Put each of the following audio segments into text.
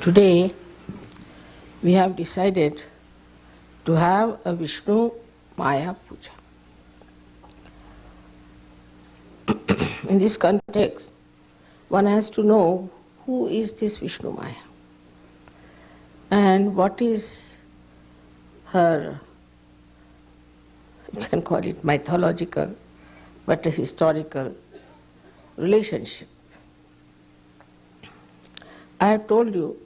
Today we have decided to have a Vishnumaya Puja. In this context, one has to know who is this Vishnumaya and what is her, you can call it mythological, but a historical relationship. I have told you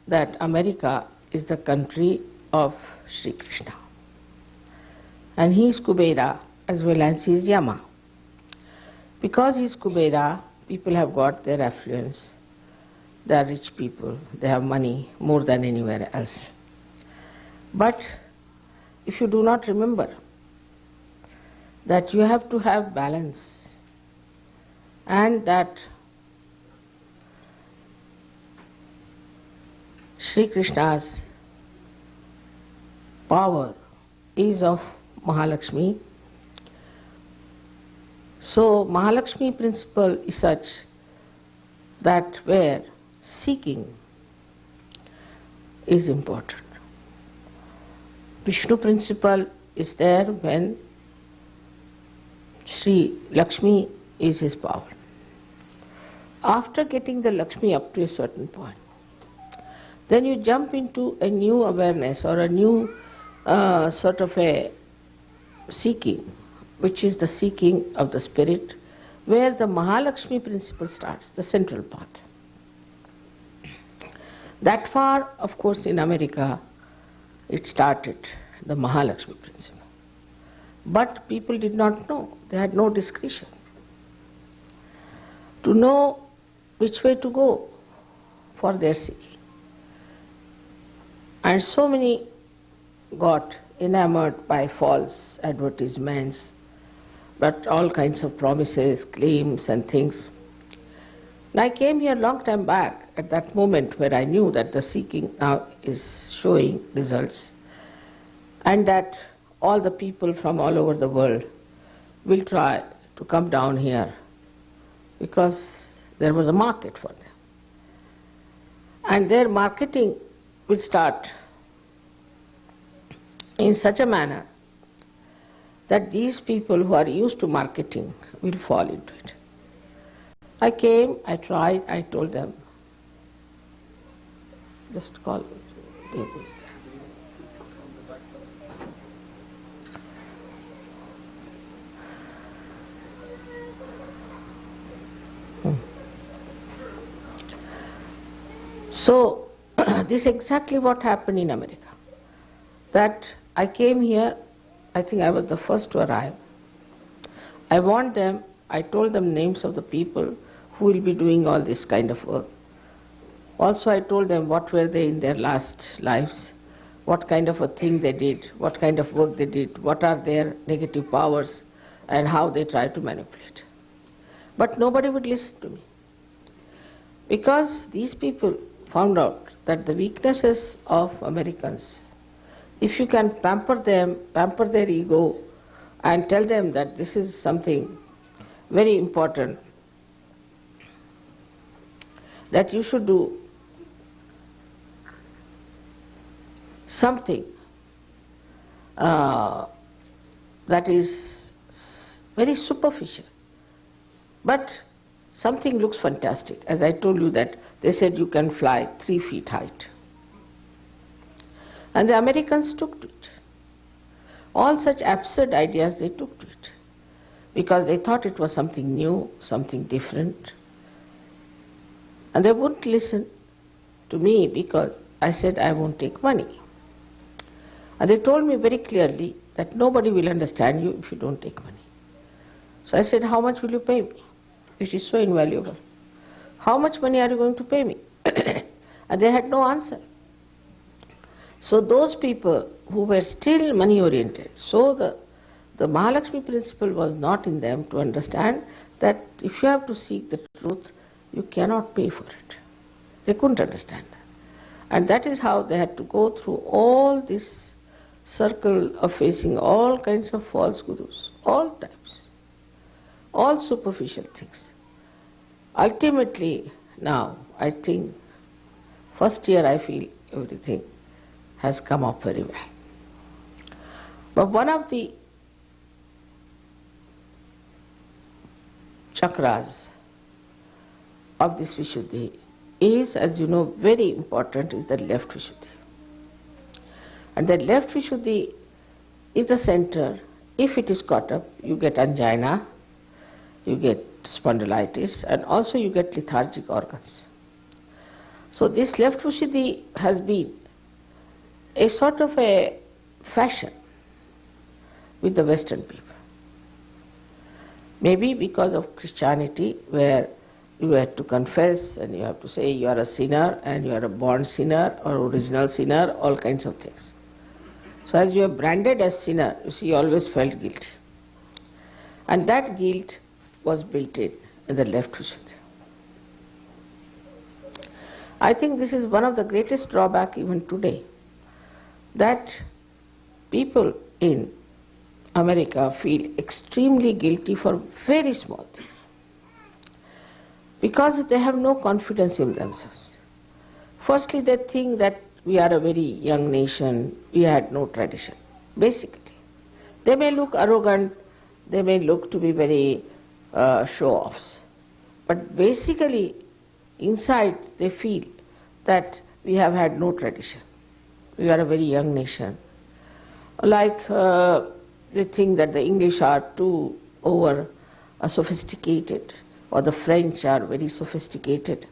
that America is the country of Sri Krishna, and he is Kubera as well as he is Yama. Because he is Kubera, people have got their affluence, they are rich people, they have money more than anywhere else. But if you do not remember that you have to have balance, and that Sri Krishna's power is of Mahalakshmi. So Mahalakshmi principle is such that where seeking is important. Vishnu principle is there when Sri Lakshmi is his power. After getting the Lakshmi up to a certain point, then you jump into a new awareness or a new sort of a seeking, which is the seeking of the spirit, where the Mahalakshmi principle starts, the central path. That far, of course, in America, it started, the Mahalakshmi principle. But people did not know, they had no discretion to know which way to go for their seeking. And so many got enamored by false advertisements, but all kinds of promises, claims and things. And I came here a long time back at that moment where I knew that the seeking now is showing results, and that all the people from all over the world will try to come down here because there was a market for them. And their marketing will start in such a manner that these people who are used to marketing will fall into it. I came, I tried, I told them, just call people. So, this is exactly what happened in America. That I came here, I think I was the first to arrive. I warned them, I told them names of the people who will be doing all this kind of work. Also I told them what were they in their last lives, what kind of a thing they did, what kind of work they did, what are their negative powers, and how they try to manipulate. But nobody would listen to me. Because these people found out that the weaknesses of Americans, if you can pamper them, pamper their ego, and tell them that this is something very important, that you should do something that is very superficial, but something looks fantastic. As I told you that they said you can fly 3 feet height. And the Americans took to it. All such absurd ideas they took to it, because they thought it was something new, something different. And they wouldn't listen to me because I said I won't take money. And they told me very clearly that nobody will understand you if you don't take money. So I said, how much will you pay me? It is so invaluable. How much money are you going to pay me? And they had no answer. So those people who were still money oriented, so the Mahalakshmi principle was not in them to understand that if you have to seek the truth, you cannot pay for it. They couldn't understand that. And that is how they had to go through all this circle of facing all kinds of false gurus, all types, all superficial things. Ultimately, now, I think First year I feel everything has come up very well. But one of the chakras of this Vishuddhi is, as you know, very important, is the left Vishuddhi. And the left Vishuddhi is the center. If it is caught up, you get angina, you get spondylitis, and also you get lethargic organs. So this left Vishuddhi has been a sort of a fashion with the Western people. Maybe because of Christianity, where you have to confess and you have to say you are a sinner and you are a born sinner or original sinner, all kinds of things. So as you are branded as sinner, you see, you always felt guilty. And that guilt was built in the left Vishuddhi. I think this is one of the greatest drawbacks even today, that people in America feel extremely guilty for very small things, because they have no confidence in themselves. Firstly, they think that we are a very young nation, we had no tradition, basically. They may look arrogant, they may look to be very show-offs, but basically inside they feel that we have had no tradition. We are a very young nation. Like they think that the English are too over sophisticated, or the French are very sophisticated,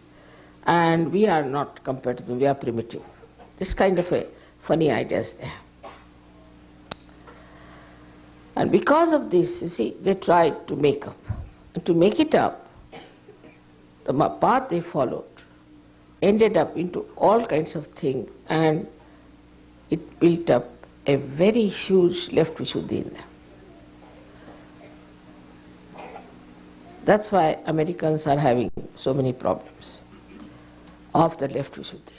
and we are not compared to them, we are primitive. This kind of a funny ideas they have. And because of this, you see, they tried to make up. And to make it up, the path they followed ended up into all kinds of things, and it built up a very huge left Vishuddhi in them. That's why Americans are having so many problems of the left Vishuddhi.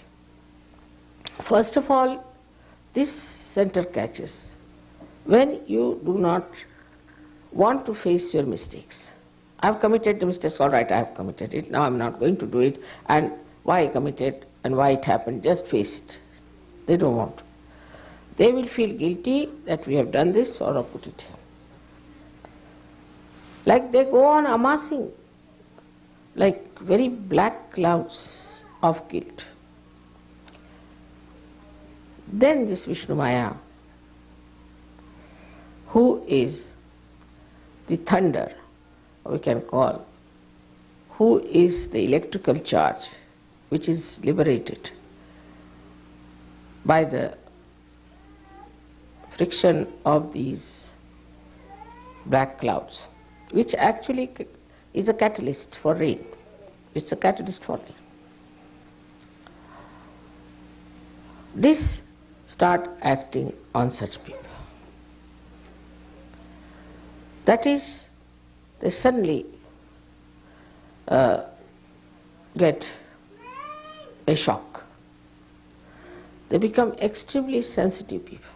First of all, this center catches when you do not want to face your mistakes. I have committed the mistakes, all right, I have committed it, now I am not going to do it, and why I committed and why it happened, just face it. They don't want to. They will feel guilty that we have done this or put it here. Like they go on amassing like very black clouds of guilt. Then this Vishnumaya, who is the thunder, we can call, who is the electrical charge which is liberated by the friction of these black clouds, which actually is a catalyst for rain. It's a catalyst for rain. This start acting on such people. That is, they suddenly get a shock. They become extremely sensitive people.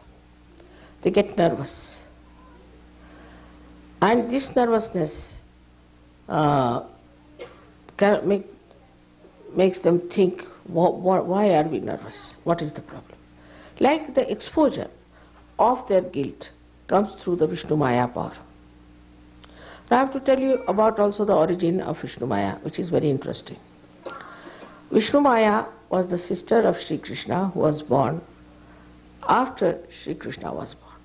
They get nervous. And this nervousness makes them think, why are we nervous? What is the problem? Like the exposure of their guilt comes through the Vishnumaya power. Now I have to tell you about also the origin of Vishnumaya, which is very interesting. Vishnumaya was the sister of Sri Krishna, who was born after Sri Krishna was born.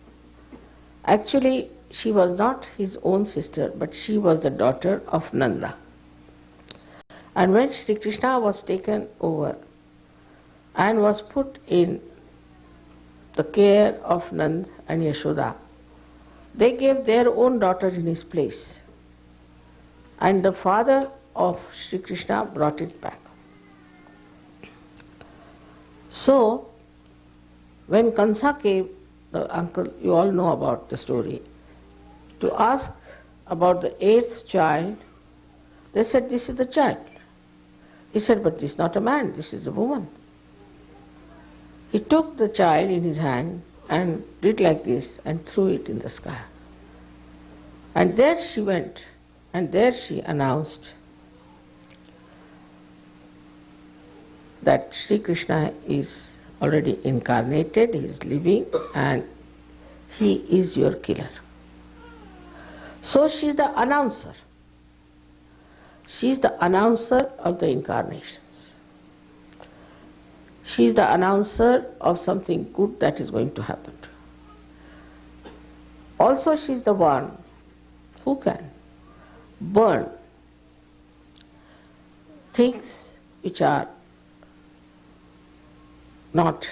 Actually, she was not his own sister, but she was the daughter of Nanda. And when Sri Krishna was taken over and was put in the care of Nand and Yashoda, they gave their own daughter in his place. And the father of Sri Krishna brought it back. So, when Kansa came, the uncle, you all know about the story, to ask about the 8th child, they said, this is the child. He said, but this is not a man, this is a woman. He took the child in his hand and did like this and threw it in the sky. And there she went, and there she announced, that Sri Krishna is already incarnated, he is living, and he is your killer. So she is the announcer. She is the announcer of the incarnations. She is the announcer of something good that is going to happen. Also, she is the one who can burn things which are not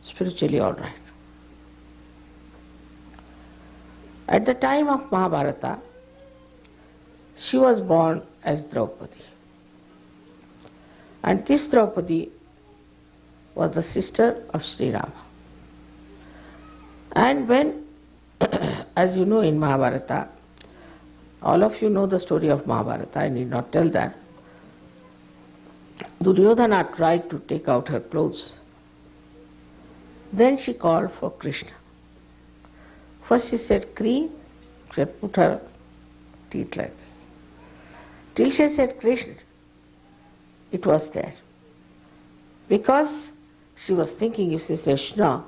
spiritually all right. At the time of Mahabharata, she was born as Draupadi. And this Draupadi was the sister of Sri Rama. And when, as you know in Mahabharata, all of you know the story of Mahabharata, I need not tell that, Duryodhana tried to take out her clothes. Then she called for Krishna. First she said, Kri, she had put her teeth like this. Till she said Krishna, it was there. Because she was thinking if she says Shna,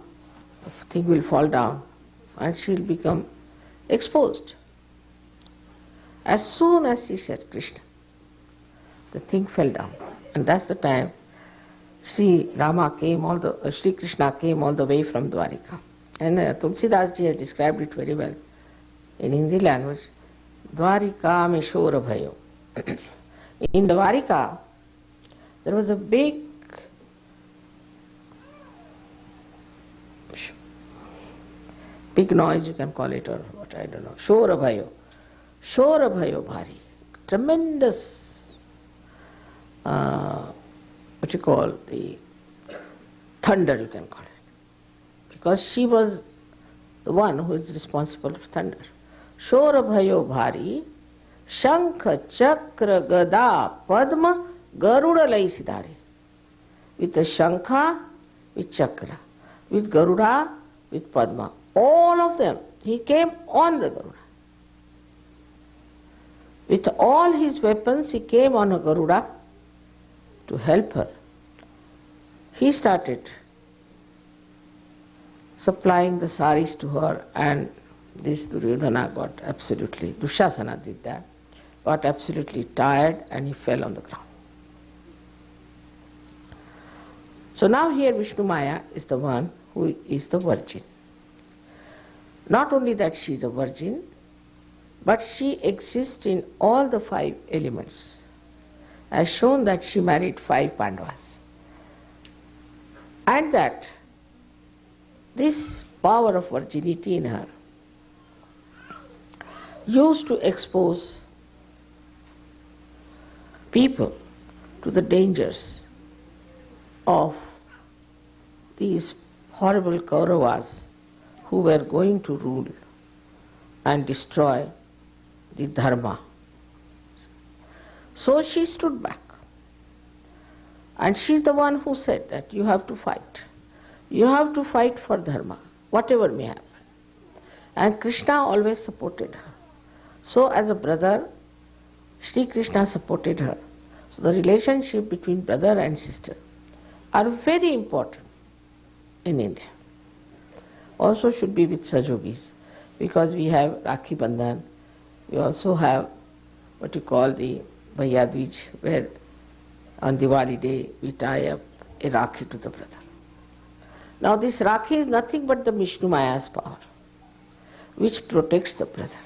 the thing will fall down and she will become exposed. As soon as she said Krishna, the thing fell down. And that's the time Sri Krishna came all the way from Dwarika. And Tulsidas ji has described it very well in Hindi language. Dwarika me shora bhayo. In Dwarika, there was a big noise, you can call it, or what, I don't know. Shora bhayo bhari. Tremendous, what you call, the thunder, you can call it. Because she was the one who is responsible for thunder. Shora bhayo bhari, shankha, chakra, gada, padma, garuda lai sidhari. With the shankha, with chakra, with garuda, with padma. All of them, he came on the garuda. With all his weapons, he came on a garuda to help her. He started supplying the saris to her, and this Duryodhana got absolutely, Dushasana did that, got absolutely tired and he fell on the ground. So now here Vishnumaya is the one who is the virgin. Not only that she is a virgin, but she exists in all the 5 elements. As shown that she married 5 Pandavas. And that this power of virginity in her used to expose people to the dangers of these horrible Kauravas who were going to rule and destroy the dharma. So she stood back. And she's the one who said that you have to fight. You have to fight for dharma, whatever may happen. And Krishna always supported her. So as a brother, Sri Krishna supported her. So the relationship between brother and sister are very important in India. Also should be with Sajogis, because we have Rakhi Bandhan, we also have what you call the Bhaiyadvij, where on Diwali day we tie up a Rakhi to the brother. Now this Rakhi is nothing but the Vishnumaya's power, which protects the brother.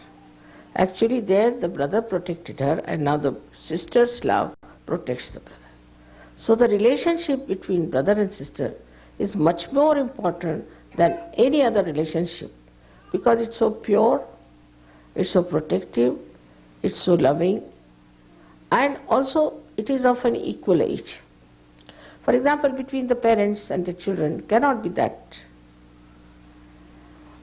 Actually there the brother protected her, and now the sister's love protects the brother. So the relationship between brother and sister is much more important than any other relationship, because it's so pure, it's so protective, it's so loving, and also it is of an equal age. For example, between the parents and the children cannot be that.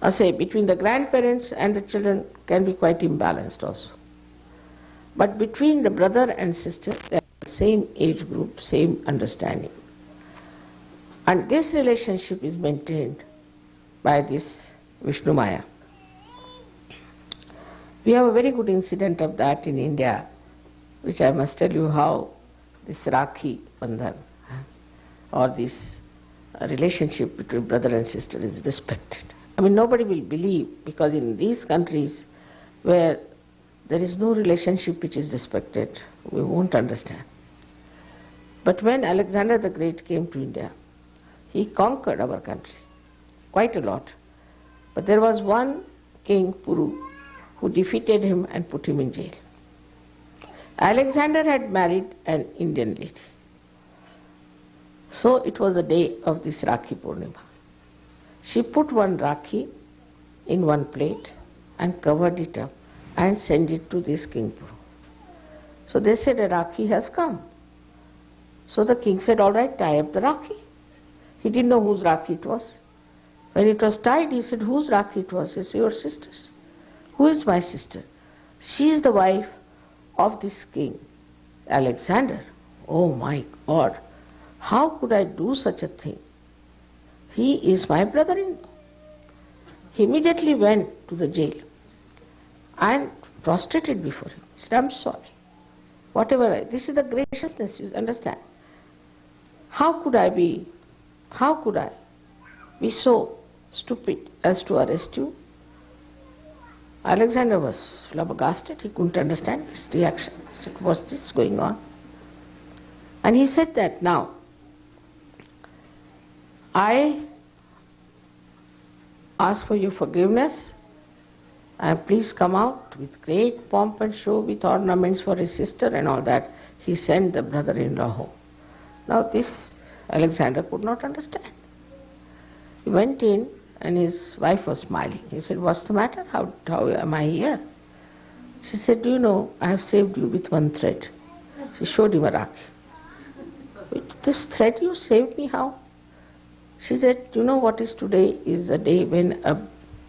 Or say between the grandparents and the children can be quite imbalanced also. But between the brother and sister, they are the same age group, same understanding. And this relationship is maintained by this Vishnumaya. We have a very good incident of that in India, which I must tell you how this Rakhi Bandhan, or this relationship between brother and sister is respected. I mean, nobody will believe, because in these countries where there is no relationship which is respected, we won't understand. But when Alexander the Great came to India, he conquered our country quite a lot. But there was one king, Puru, who defeated him and put him in jail. Alexander had married an Indian lady. So it was the day of this Rakhi Purnima. She put one Rakhi in one plate and covered it up and sent it to this king Puru. So they said, a Rakhi has come. So the king said, all right, tie up the Rakhi. He didn't know whose Rakhi it was. When it was tied, he said, whose Rakhi it was? He said, your sister's. Who is my sister? She is the wife of this king, Alexander. Oh my God, how could I do such a thing? He is my brother-in-law. He immediately went to the jail and prostrated before him. He said, I'm sorry. This is the graciousness, you understand. How could I be so stupid as to arrest you? Alexander was flabbergasted. He couldn't understand his reaction. He said, what's this going on? And he said that, now, I ask for your forgiveness, and please come out with great pomp and show, with ornaments for his sister and all that. He sent the brother-in-law home. Now this Alexander could not understand. He went in and his wife was smiling. He said, what's the matter? How am I here? She said, do you know, I have saved you with one thread. She showed him a Rakhi. With this thread you saved me, how? She said, you know what is today is a day when a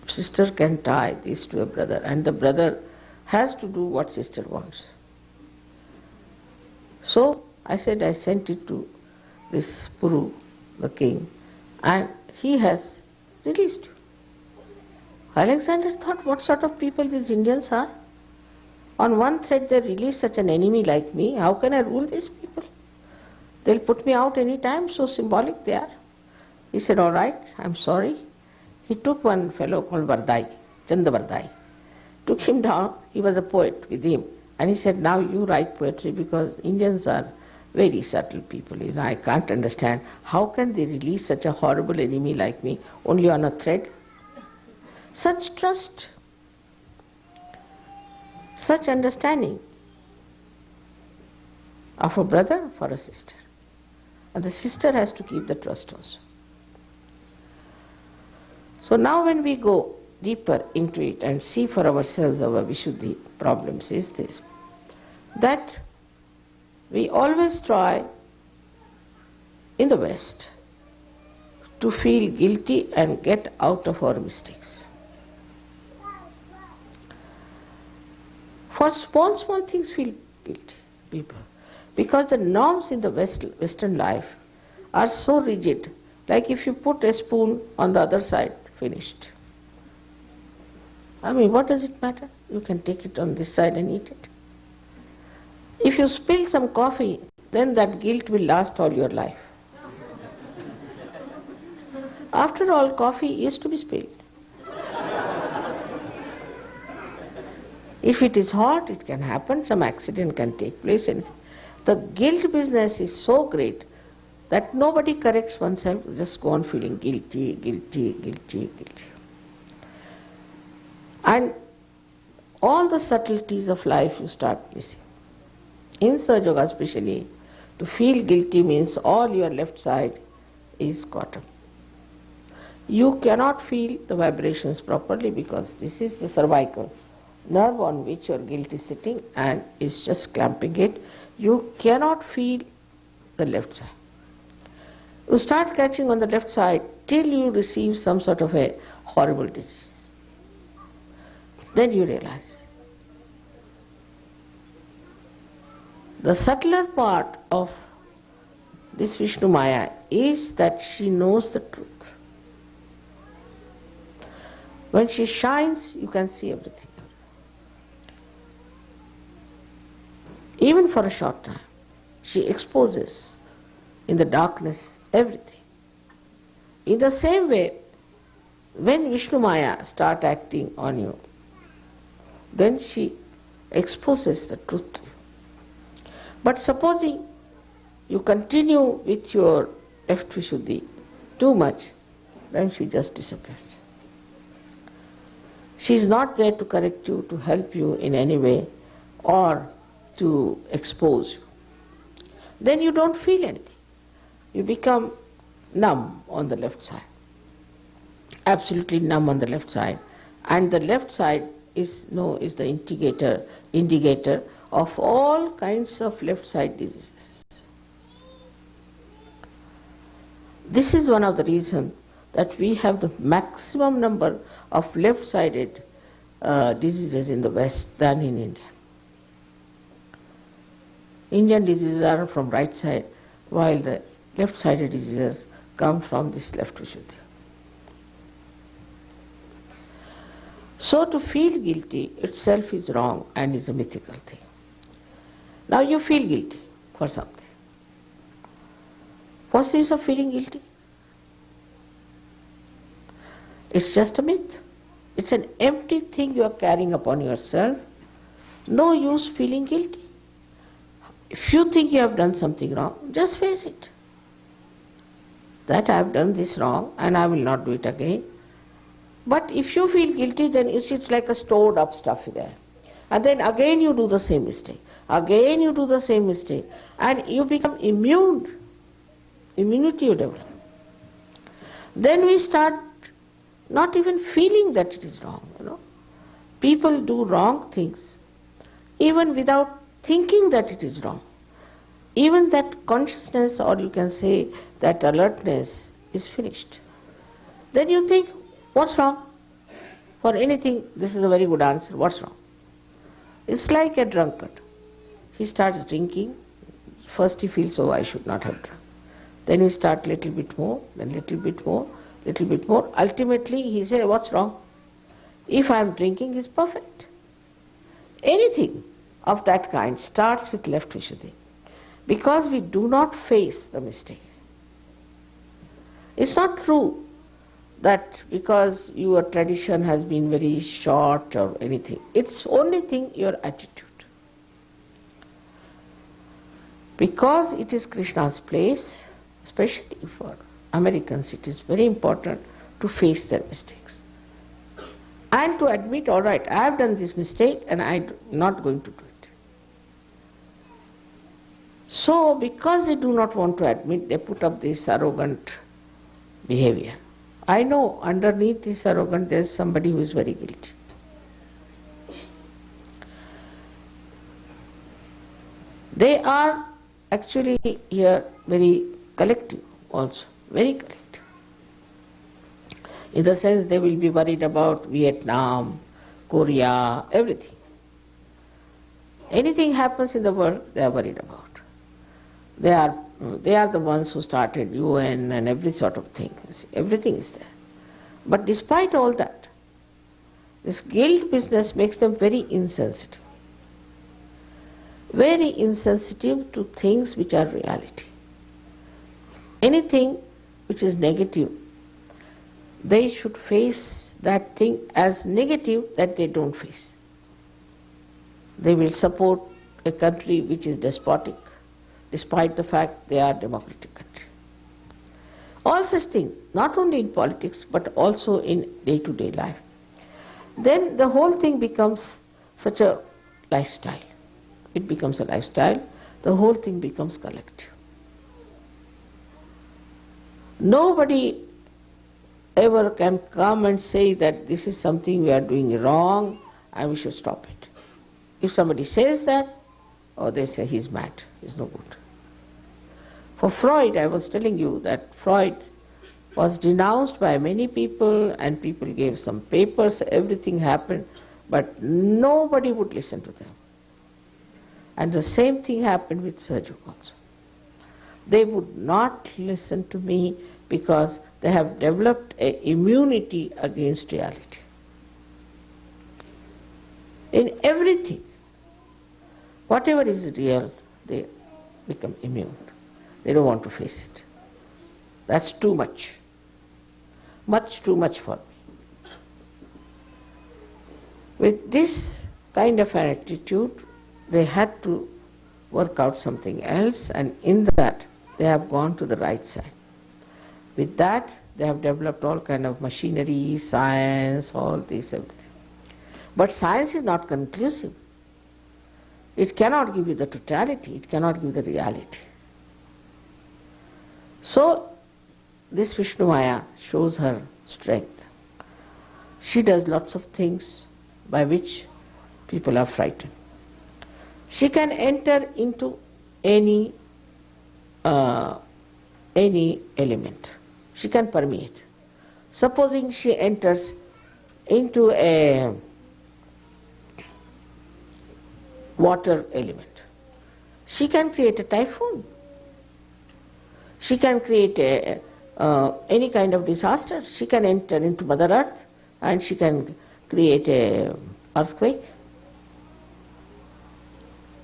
sister can tie this to a brother, and the brother has to do what sister wants. So I said, I sent it to this Puru, the king, and he has released you. Alexander thought, what sort of people these Indians are? On one thread they release such an enemy like me. How can I rule these people? They'll put me out any time, so symbolic they are. He said, all right, I'm sorry. He took one fellow called Vardai, Chanda Vardai, took him down. He was a poet with him. And he said, now you write poetry, because Indians are very subtle people. I can't understand. How can they release such a horrible enemy like me only on a thread? Such trust, such understanding of a brother for a sister. And the sister has to keep the trust also. So now when we go deeper into it and see for ourselves our Vishuddhi problems is this, that we always try in the West to feel guilty and get out of our mistakes. For small things feel guilty, people. Because the norms in the Western life are so rigid, like if you put a spoon on the other side, finished. I mean, what does it matter? You can take it on this side and eat it. If you spill some coffee, then that guilt will last all your life. After all, coffee is to be spilled. If it is hot, it can happen, some accident can take place. And the guilt business is so great that nobody corrects oneself, just go on feeling guilty, guilty, guilty, guilty. And all the subtleties of life you start missing. In Sahaja Yoga especially, to feel guilty means all your left side is caught up. You cannot feel the vibrations properly because this is the cervical nerve on which your guilt is sitting and is just clamping it. You cannot feel the left side. You start catching on the left side till you receive some sort of a horrible disease. Then you realize. The subtler part of this Vishnumaya is that she knows the truth. When she shines, you can see everything. Even for a short time, she exposes in the darkness, everything. In the same way, when Vishnumaya start acting on you, then she exposes the truth to you. But supposing you continue with your left Vishuddhi too much, then she just disappears. She is not there to correct you, to help you in any way, or to expose you. Then you don't feel anything. You become numb on the left side. Absolutely numb on the left side. And the left side is the indicator of all kinds of left side diseases. This is one of the reasons that we have the maximum number of left-sided diseases in the West than in India. Indian diseases are from right side, while the left-sided diseases come from this left Vishuddhi. So to feel guilty itself is wrong and is a mythical thing. Now you feel guilty for something. What's the use of feeling guilty? It's just a myth. It's an empty thing you are carrying upon yourself. No use feeling guilty. If you think you have done something wrong, just face it. That I have done this wrong and I will not do it again. But if you feel guilty, then you see it's like a stored up stuff there. And then again you do the same mistake. Again you do the same mistake. And you become immune. Immunity you develop. Then we start not even feeling that it is wrong. People do wrong things even without thinking that it is wrong. Even that consciousness, or you can say that alertness, is finished. Then you think, what's wrong? For anything, this is a very good answer. What's wrong? It's like a drunkard. He starts drinking. First he feels, oh, I should not have drunk. Then he starts little bit more, then little bit more, little bit more. Ultimately he says, what's wrong? If I am drinking, it's perfect. Anything of that kind starts with left Vishuddhi. Because we do not face the mistake. It's not true that because your tradition has been very short or anything. It's only thing your attitude. Because it is Krishna's place, especially for Americans, it is very important to face their mistakes. And to admit, all right, I have done this mistake and I'm not going to do it. So, because they do not want to admit, they put up this arrogant behavior. I know underneath this arrogance there is somebody who is very guilty. They are actually here very collective also, very collective. In the sense they will be worried about Vietnam, Korea, everything. Anything happens in the world, they are worried about. They are the ones who started UN and every sort of thing. Everything is there. But despite all that, this guilt business makes them very insensitive. Very insensitive to things which are reality. Anything which is negative, they should face that thing as negative that they don't face. They will support a country which is despotic, despite the fact they are a democratic country. All such things, not only in politics, but also in day-to-day life. Then the whole thing becomes such a lifestyle. It becomes a lifestyle, the whole thing becomes collective. Nobody ever can come and say that this is something we are doing wrong and we should stop it. If somebody says that, oh, they say he's mad, he's no good. For Freud, I was telling you that Freud was denounced by many people and people gave some papers, everything happened, but nobody would listen to them. And the same thing happened with Sergio also. They would not listen to me because they have developed an immunity against reality. In everything, whatever is real, they become immune. They don't want to face it. That's too much. Much too much for me. With this kind of an attitude, they had to work out something else, and in that they have gone to the right side. With that, they have developed all kind of machinery, science, all this, everything. But science is not conclusive. It cannot give you the totality, it cannot give the reality. So, this Vishnumaya shows her strength. She does lots of things by which people are frightened. She can enter into any element. She can permeate. Supposing she enters into a water element, she can create a typhoon. She can create any kind of disaster. She can enter into Mother Earth and she can create an earthquake.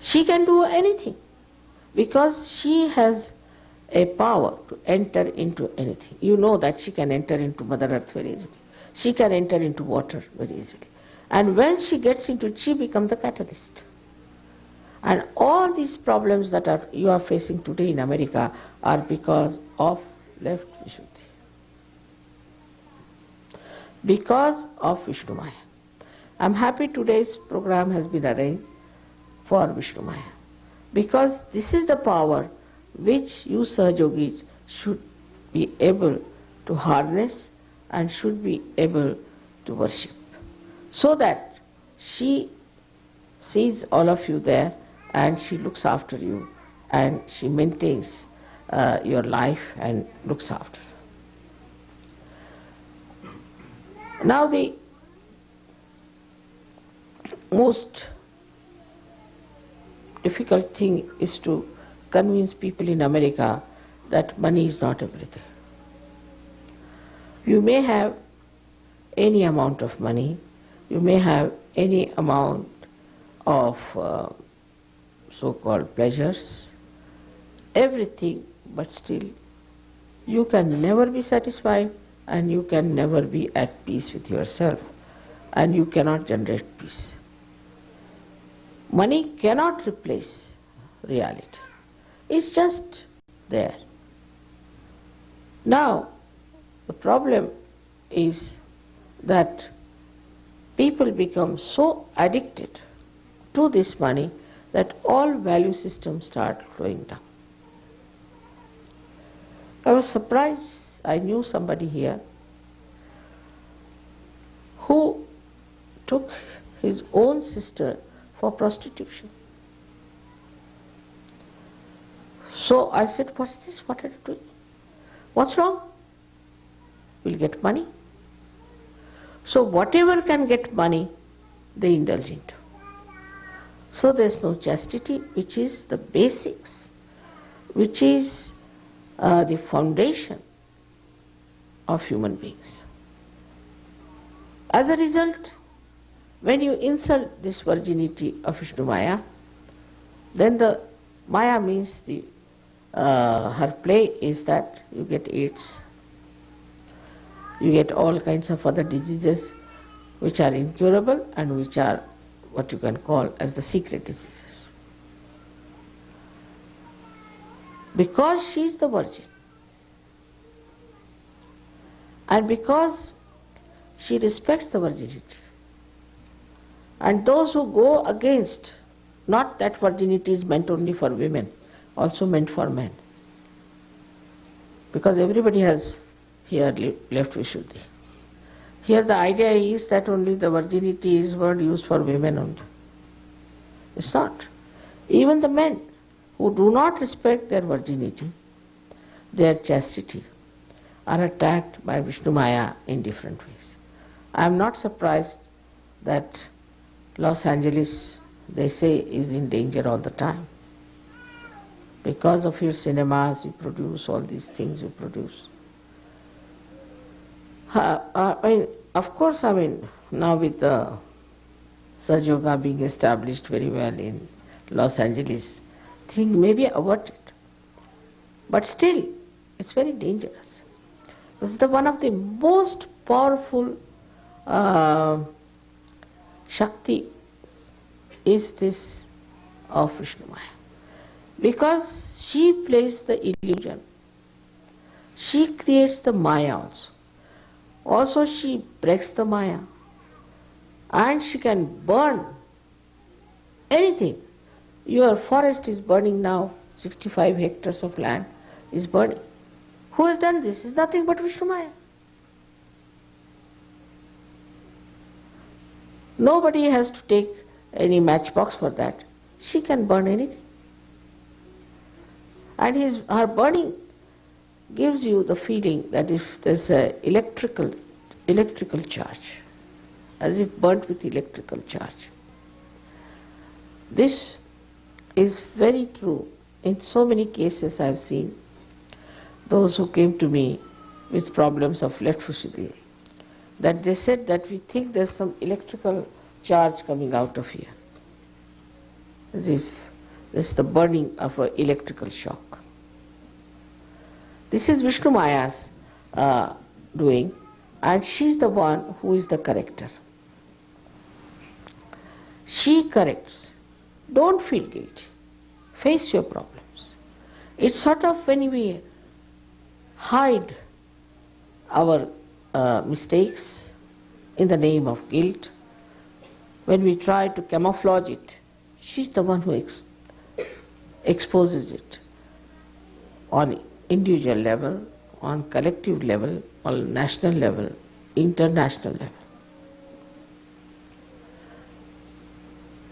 She can do anything because she has a power to enter into anything. You know that she can enter into Mother Earth very easily. She can enter into water very easily. And when she gets into it, she becomes the catalyst. And all these problems that you are facing today in America are because of left Vishuddhi. Because of Vishnumaya. I am happy today's program has been arranged for Vishnumaya. Because this is the power which you Sahajogis should be able to harness and should be able to worship. So that she sees all of you there and she looks after you and she maintains your life and looks after. Now the most difficult thing is to convince people in America that money is not everything. You may have any amount of money, you may have any amount of so-called pleasures, everything, but still you can never be satisfied and you can never be at peace with yourself and you cannot generate peace. Money cannot replace reality. It's just there. Now, the problem is that people become so addicted to this money that all value systems start flowing down. I was surprised. I knew somebody here who took his own sister for prostitution. So I said, what's this? What are you doing? What's wrong? We'll get money. So whatever can get money, they indulge into. So there's no chastity, which is the basics, which is the foundation of human beings. As a result, when you insult this virginity of Vishnumaya, then the Maya means her play is that you get AIDS, you get all kinds of other diseases which are incurable and which are what you can call as the secret diseases. Because she is the virgin and because she respects the virginity, and those who go against, not that virginity is meant only for women, also meant for men. Because everybody has here left Vishuddhi. Here the idea is that only the virginity is word used for women only. It's not. Even the men who do not respect their virginity, their chastity, are attacked by Vishnumaya in different ways. I am not surprised that Los Angeles, they say, is in danger all the time. Because of your cinemas you produce, all these things you produce. Of course, now with the Sahaja Yoga being established very well in Los Angeles, things may be averted. But still, it's very dangerous. This is one of the most powerful Shakti is this of Vishnumaya. Because she plays the illusion. She creates the Maya also. Also she breaks the Maya. And she can burn anything. Your forest is burning now, 65 hectares of land is burning. Who has done this? It's nothing but Vishnumaya. Nobody has to take any matchbox for that. She can burn anything. And her burning gives you the feeling that if there's an electrical charge, as if burnt with electrical charge. This is very true. In so many cases I've seen those who came to me with problems of electricity, that they said that we think there's some electrical charge coming out of here, as if there's the burning of an electrical shock. This is Vishnumaya's doing, and she's the one who is the corrector. She corrects. Don't feel guilty. Face your problems. It's sort of when we hide our mistakes in the name of guilt, when we try to camouflage it, she's the one who exposes it on individual level, on collective level, on national level, international level.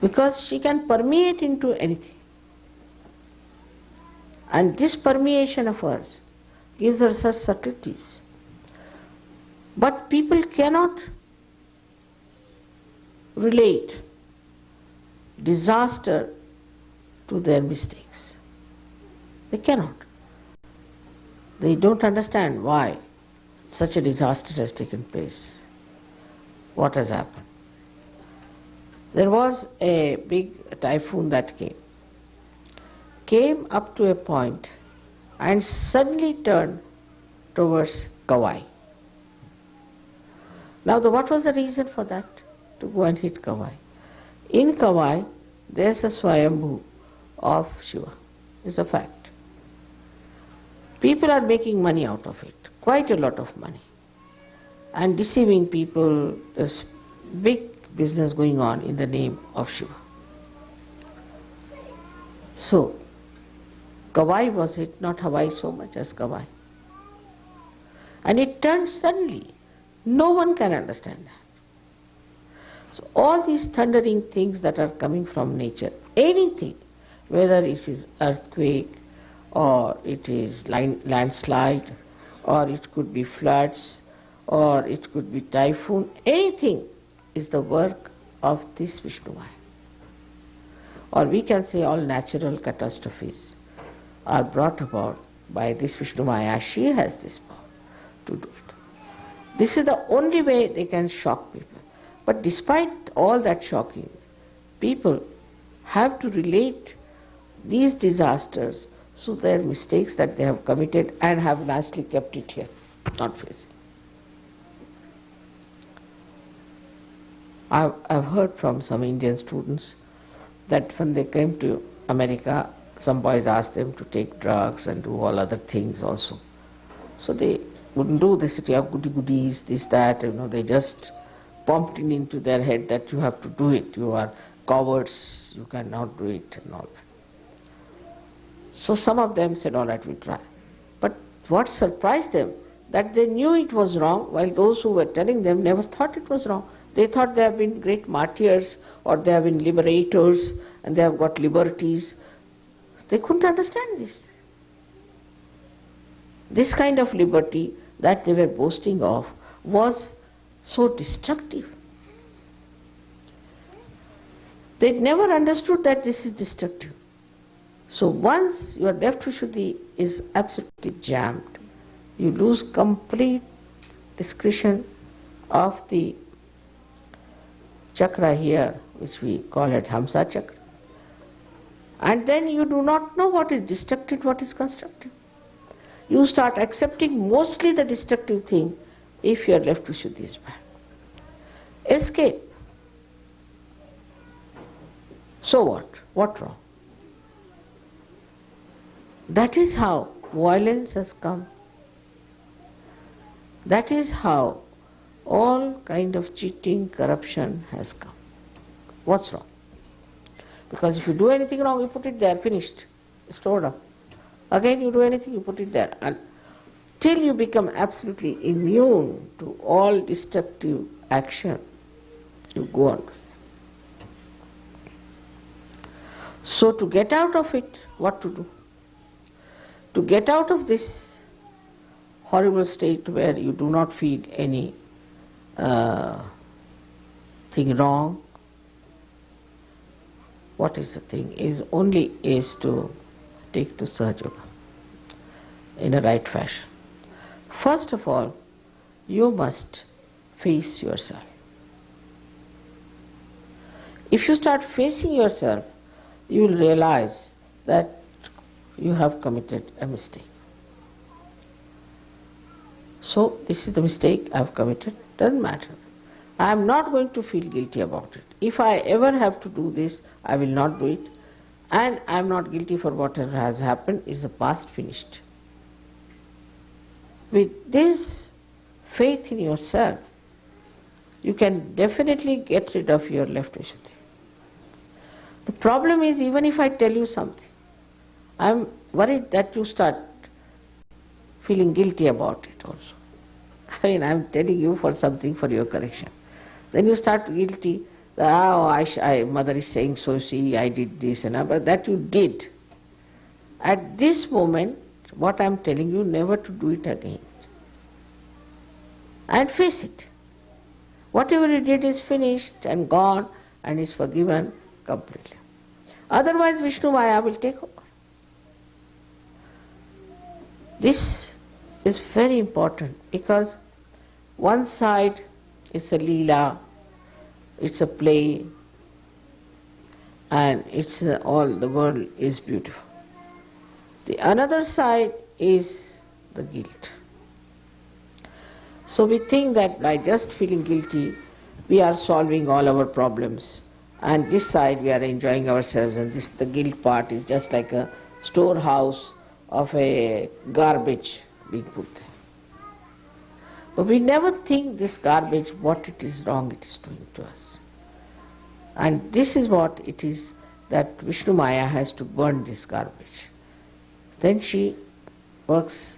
Because she can permeate into anything. And this permeation of hers gives her such subtleties. But people cannot relate disaster to their mistakes. They cannot. They don't understand why such a disaster has taken place, what has happened. There was a big typhoon that came up to a point and suddenly turned towards Kauai. Now what was the reason for that, to go and hit Kauai? In Kauai, there's a Swayambhu of Shiva. It's a fact. People are making money out of it, quite a lot of money, and deceiving people. There's big business going on in the name of Shiva. So, Kauai was it, not Hawaii so much as Kauai. And it turned suddenly. No one can understand that. So all these thundering things that are coming from nature, anything, whether it is earthquake, or it is landslide, or it could be floods, or it could be typhoon, anything is the work of this Vishnumaya. Or we can say all natural catastrophes are brought about by this Vishnumaya. She has this power to do it. This is the only way they can shock people. But despite all that shocking, people have to relate these disasters to their mistakes that they have committed and have nicely kept it here, not facing. I've heard from some Indian students that when they came to America, some boys asked them to take drugs and do all other things also. So they wouldn't do. They said, you have goodies, this, that, they just pumped it into their head that you have to do it. You are cowards, you cannot do it and all that. So some of them said, all right, we'll try. But what surprised them, that they knew it was wrong, while those who were telling them never thought it was wrong. They thought they have been great martyrs, or they have been liberators, and they have got liberties. They couldn't understand this. This kind of liberty that they were boasting of was so destructive. They never understood that this is destructive. So once your left Vishuddhi is absolutely jammed, you lose complete discretion of the chakra here, which we call it Hamsa chakra. And then you do not know what is destructive, what is constructive. You start accepting mostly the destructive thing if your left Vishuddhi is bad. Escape. So what? What wrong? That is how violence has come. That is how all kind of cheating, corruption has come. What's wrong? Because if you do anything wrong, you put it there, finished, stored up. Again you do anything, you put it there. Until you become absolutely immune to all destructive action, you go on. So to get out of it, what to do? To get out of this horrible state where you do not feel any thing wrong, what is the thing? Is to take to Sahaja Yoga in a right fashion. First of all, you must face yourself. If you start facing yourself, you will realize that you have committed a mistake. So, this is the mistake I have committed, doesn't matter. I am not going to feel guilty about it. If I ever have to do this, I will not do it. And I am not guilty for whatever has happened, is the past finished. With this faith in yourself, you can definitely get rid of your left Vishuddhi. The problem is, even if I tell you something, I am worried that you start feeling guilty about it also. I am telling you for something for your correction. Then you start guilty, mother is saying so, see, I did this and that, but that you did. At this moment, what I am telling you, never to do it again. And face it. Whatever you did is finished and gone and is forgiven completely. Otherwise, Vishnumaya will take over. This is very important because one side is a leela, it's a play, and it's all the world is beautiful. The another side is the guilt. So we think that by just feeling guilty, we are solving all our problems, and this side we are enjoying ourselves, and the guilt part is just like a storehouse of a garbage being put there. But we never think this garbage, what it is wrong it is doing to us. And this is what it is that Vishnumaya has to burn this garbage. Then she works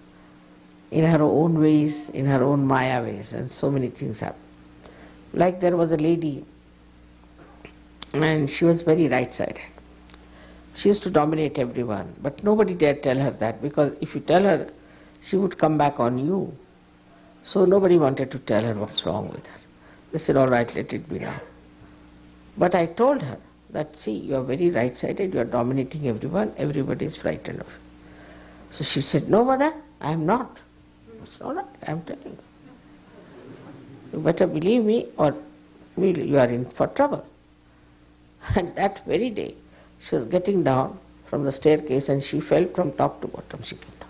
in her own ways, in her own Maya ways, and so many things happen. Like there was a lady, and she was very right-sided. She used to dominate everyone, but nobody dared tell her that, because if you tell her, she would come back on you. So nobody wanted to tell her what's wrong with her. They said, all right, let it be now. But I told her that, see, you are very right-sided, you are dominating everyone, everybody is frightened of you. So she said, no, mother, I am not. It's all right, I am telling you. You better believe me or you are in for trouble. And that very day, she was getting down from the staircase and she fell from top to bottom, she came down.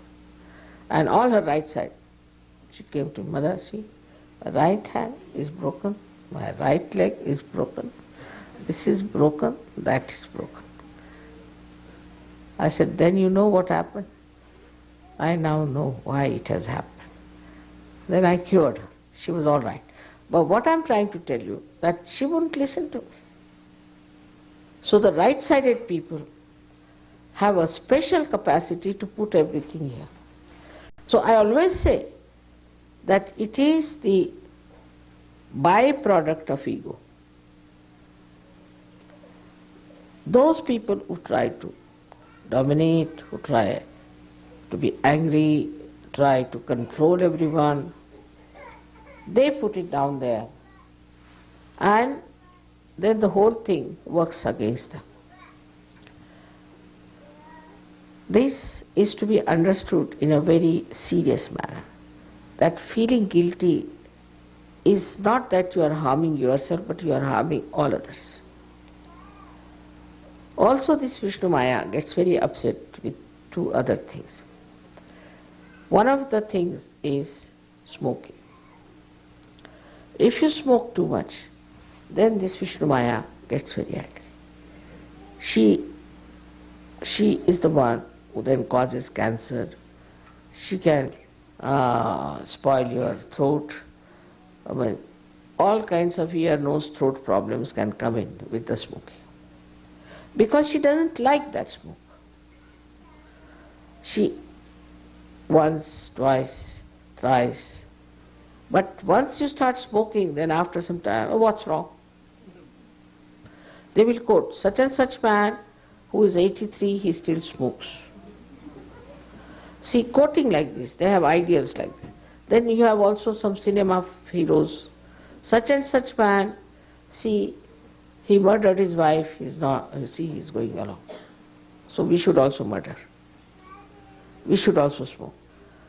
And all her right side, she came to mother, see, my right hand is broken, my right leg is broken, this is broken, that is broken. I said, then you know what happened? I now know why it has happened. Then I cured her. She was all right. But what I am trying to tell you, that she wouldn't listen to me. So the right-sided people have a special capacity to put everything here. So I always say that it is the byproduct of ego. Those people who try to dominate, who try to be angry, try to control everyone, they put it down there, and then the whole thing works against them. This is to be understood in a very serious manner, that feeling guilty is not that you are harming yourself, but you are harming all others. Also, this Vishnumaya gets very upset with two other things. One of the things is smoking. If you smoke too much, then this Vishnumaya gets very angry. She is the one who then causes cancer. She can spoil your throat. I mean, all kinds of ear, nose, throat problems can come in with the smoking. Because she doesn't like that smoke. She once, twice, thrice. But once you start smoking, then after some time, oh, what's wrong? They will quote, such and such man who is 83, he still smokes. See, quoting like this, they have ideals like that. Then you have also some cinema heroes. Such and such man, see, he murdered his wife, he's not, see, he's going along. So we should also murder. We should also smoke.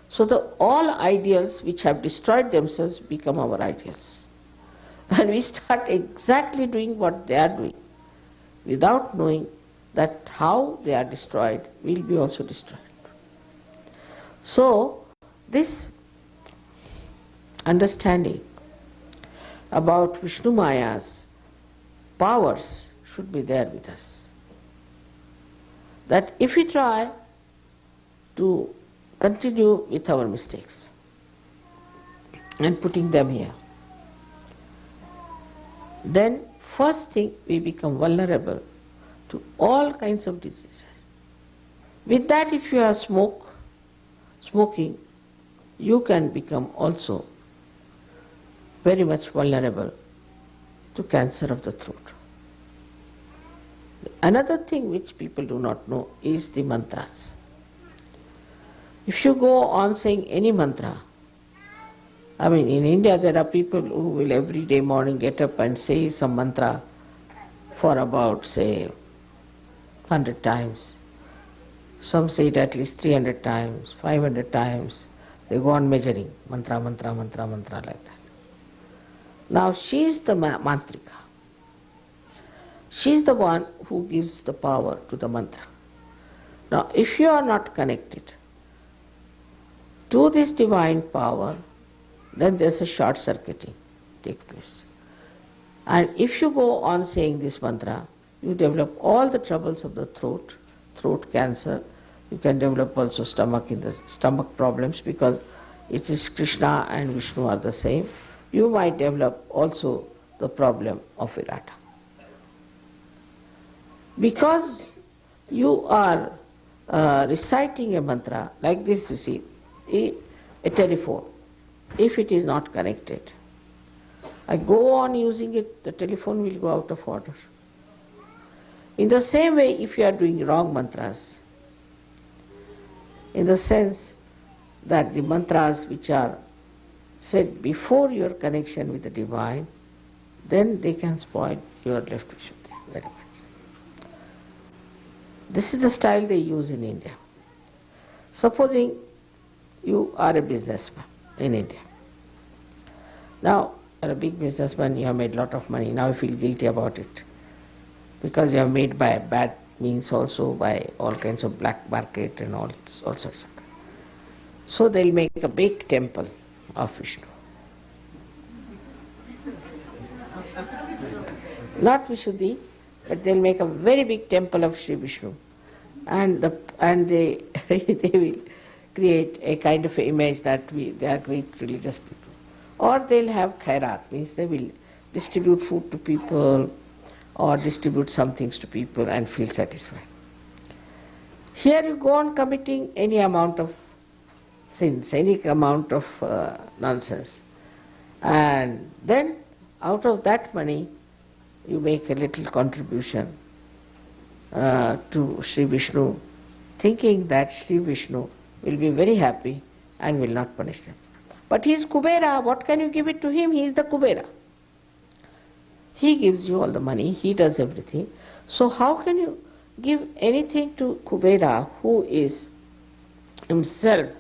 So all ideals which have destroyed themselves become our ideals. And we start exactly doing what they are doing, without knowing that how they are destroyed will be also destroyed. So this understanding about Vishnumaya's powers should be there with us. That if we try to continue with our mistakes and putting them here, then first thing we become vulnerable to all kinds of diseases. With that, if you are smoking, you can become also very much vulnerable to cancer of the throat. Another thing which people do not know is the mantras. If you go on saying any mantra, I mean, in India there are people who will every day morning get up and say some mantra for about, say, 100 times. Some say it at least 300 times, 500 times. They go on measuring, mantra, mantra, mantra, mantra, like that. Now she is the mantrika. She is the one who gives the power to the mantra. Now if you are not connected to this divine power, then there is a short circuiting take place. And if you go on saying this mantra, you develop all the troubles of the throat cancer. You can develop also stomach problems, because it is Krishna and Vishnu are the same. You might develop also the problem of Virata. Because you are reciting a mantra like this, you see, a telephone, if it is not connected, I go on using it, the telephone will go out of order. In the same way, if you are doing wrong mantras, in the sense that the mantras which are said before your connection with the divine, then they can spoil your left Vishuddhi very much. This is the style they use in India. Supposing you are a businessman in India. Now, you are a big businessman, you have made a lot of money, now you feel guilty about it. Because you have made by bad means also, by all kinds of black market and all sorts of things. So they'll make a big temple of Vishnu. Not Vishuddhi, but they'll make a very big temple of Sri Vishnu. And they they will create a kind of image that they are great religious people. Or they'll have khairat, means they will distribute food to people or distribute some things to people and feel satisfied. Here you go on committing any amount of sins, any amount of nonsense. And then out of that money you make a little contribution to Sri Vishnu, thinking that Sri Vishnu will be very happy and will not punish them. But he is Kubera, what can you give it to him? He is the Kubera. He gives you all the money, he does everything. So how can you give anything to Kubera, who is himself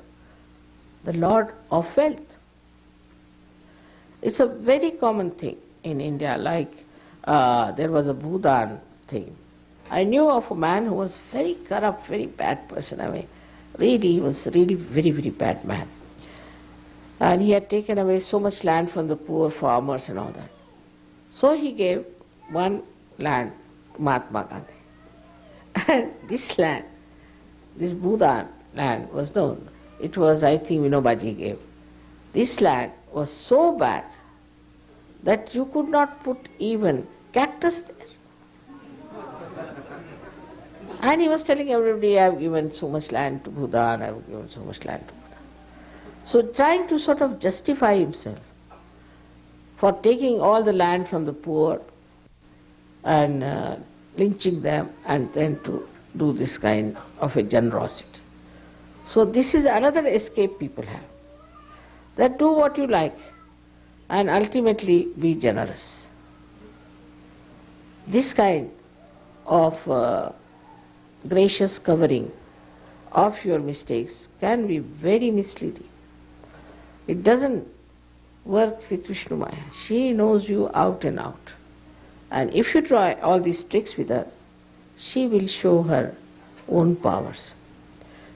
the Lord of wealth? It's a very common thing in India, like there was a Bhudan thing. I knew of a man who was very corrupt, very bad person. I mean, Really, he was really very, very bad man. And he had taken away so much land from the poor farmers and all that. So he gave one land to Mahatma Gandhi. And this land, this Bhudan land was known. It was, I think, Vinobaji gave. This land was so bad that you could not put even cactus there. And he was telling everybody, I have given so much land to Bhutan, I have given so much land to Bhutan. So trying to sort of justify himself for taking all the land from the poor and lynching them and then to do this kind of a generosity. So this is another escape people have. That do what you like and ultimately be generous. This kind of gracious covering of your mistakes can be very misleading. It doesn't work with Vishnumaya. She knows you out and out. And if you try all these tricks with her, she will show her own powers.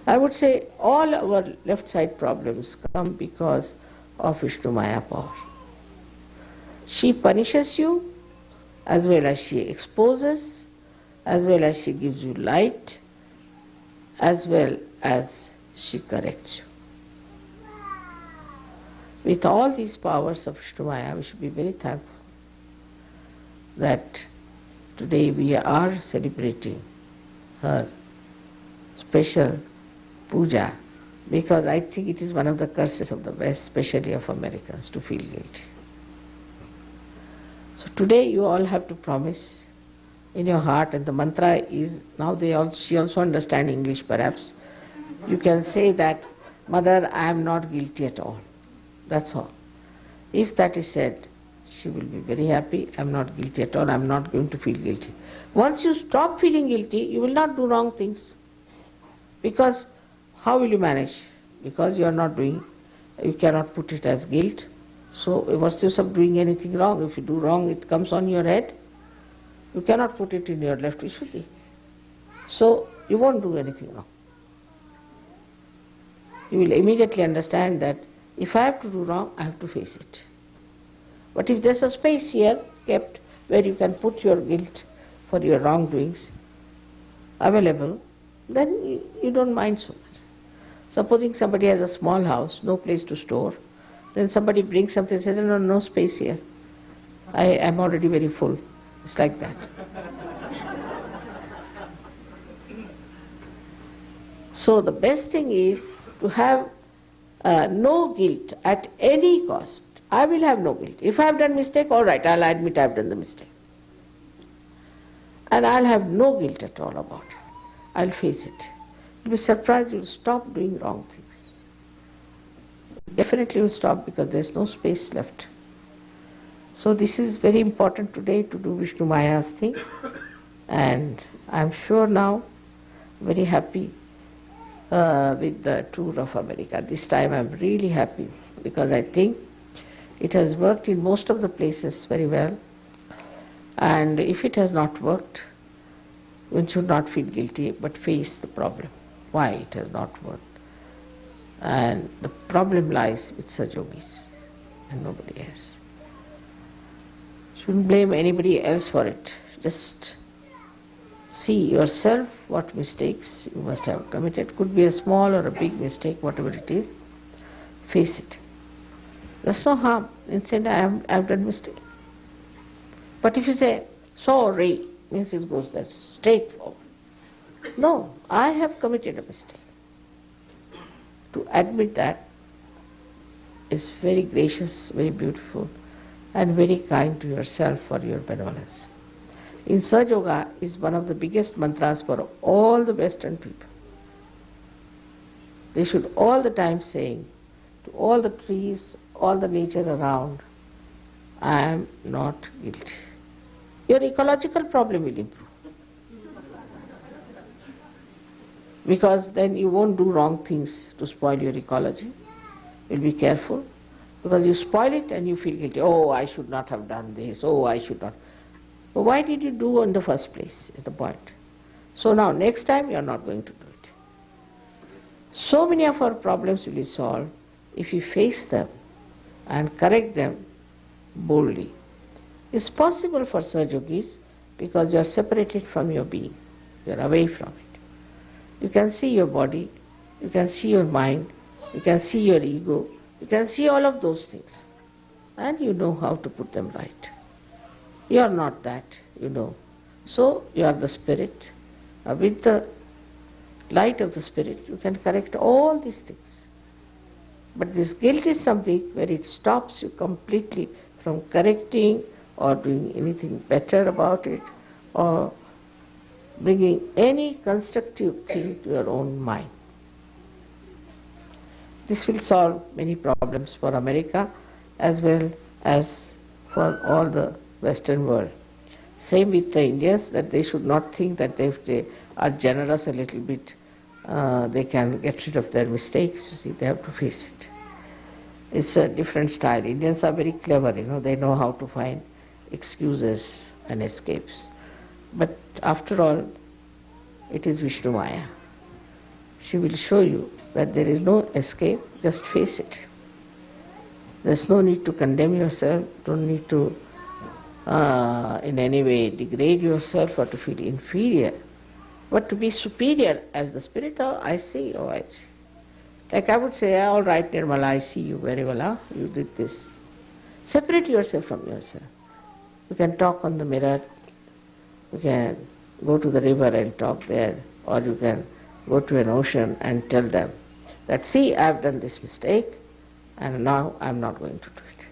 I would say all our left side problems come because of Vishnumaya power. She punishes you as well as she exposes, as well as she gives you light, as well as she corrects you. With all these powers of Vishnumaya, we should be very thankful that today we are celebrating her special puja, because I think it is one of the curses of the West, especially of Americans, to feel guilty. So today you all have to promise in your heart, and the mantra is, now she also understands English perhaps, you can say that, Mother, I am not guilty at all. That's all. If that is said, she will be very happy. I am not guilty at all. I am not going to feel guilty. Once you stop feeling guilty, you will not do wrong things. Because how will you manage? Because you are not doing, you cannot put it as guilt. So what's the use of doing anything wrong? If you do wrong, it comes on your head. You cannot put it in your left Vishuddhi. So you won't do anything wrong. You will immediately understand that if I have to do wrong, I have to face it. But if there's a space here kept where you can put your guilt for your wrongdoings available, then you don't mind so much. Supposing somebody has a small house, no place to store, then somebody brings something and says, no space here. I am already very full. It's like that. So the best thing is to have no guilt at any cost. I will have no guilt. If I have done mistake, all right, I'll admit I have done the mistake. And I'll have no guilt at all about it. I'll face it. You'll be surprised, you'll stop doing wrong things. Definitely you'll stop because there's no space left. So this is very important today to do Vishnumaya's thing. And I'm sure now, very happy with the tour of America. This time I'm really happy because I think it has worked in most of the places very well. And if it has not worked, one should not feel guilty but face the problem. Why it has not worked. And the problem lies with Sajogis and nobody else. Shouldn't blame anybody else for it. Just see yourself what mistakes you must have committed. Could be a small or a big mistake, whatever it is. Face it. There's no harm. Instead, I have done mistake. But if you say, sorry, means it goes that straightforward. No, I have committed a mistake. To admit that is very gracious, very beautiful, and very kind to yourself for your benevolence. In Sahaja Yoga is one of the biggest mantras for all the Western people. They should all the time saying to all the trees, all the nature around, I am not guilty. Your ecological problem will improve. Because then you won't do wrong things to spoil your ecology. You'll be careful. Because you spoil it and you feel guilty. Oh, I should not have done this. Oh, I should not. But why did you do in the first place is the point. So now next time you are not going to do it. So many of our problems will be solved if we face them and correct them boldly. It's possible for Sahaja Yogis because you are separated from your being. You are away from it. You can see your body, you can see your mind, you can see your ego, you can see all of those things. And you know how to put them right. You are not that, you know. So you are the spirit. With the light of the spirit, you can correct all these things. But this guilt is something where it stops you completely from correcting or doing anything better about it or bringing any constructive thing to your own mind. This will solve many problems for America as well as for all the Western world. Same with the Indians, that they should not think that if they are generous a little bit, they can get rid of their mistakes. You see, they have to face it. It's a different style. Indians are very clever, they know how to find excuses and escapes. But after all, it is Vishnumaya. She will show you that there is no escape, just face it. There's no need to condemn yourself, don't need to in any way degrade yourself or to feel inferior, but to be superior as the spirit. Oh, I see, oh, I see. Like I would say, all right, Nirmala, I see you very well, you did this. Separate yourself from yourself. You can talk on the mirror, you can go to the river and talk there, or you can go to an ocean and tell them that, see, I have done this mistake and now I am not going to do it.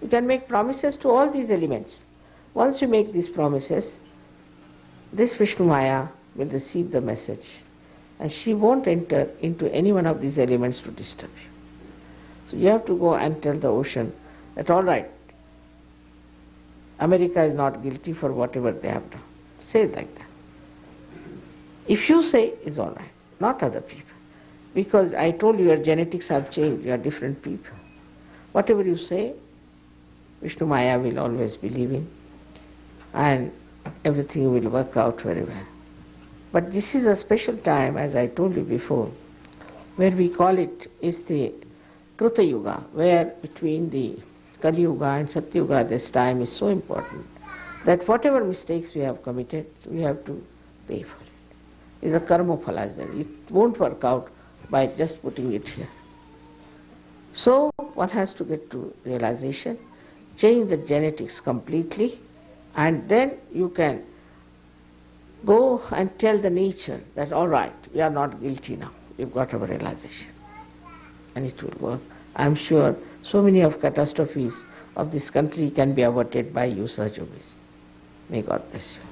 You can make promises to all these elements. Once you make these promises, this Vishnumaya will receive the message and she won't enter into any one of these elements to disturb you. So you have to go and tell the ocean that, all right, America is not guilty for whatever they have done. Say it like that. If you say, it's all right, not other people. Because I told you your genetics have changed, you are different people. Whatever you say, Vishnumaya will always believe in, and everything will work out very well. But this is a special time, as I told you before, where we call it is the Kruta Yuga, where between the Kali Yuga and Satya Yuga, this time is so important that whatever mistakes we have committed, we have to pay for it. It's a karma phala. It won't work out by just putting it here. So one has to get to realization, change the genetics completely, and then you can go and tell the nature that, all right, we are not guilty now. We've got our realization. And it will work. I'm sure so many of catastrophes of this country can be averted by you, Sahaja Yogis. May God bless you.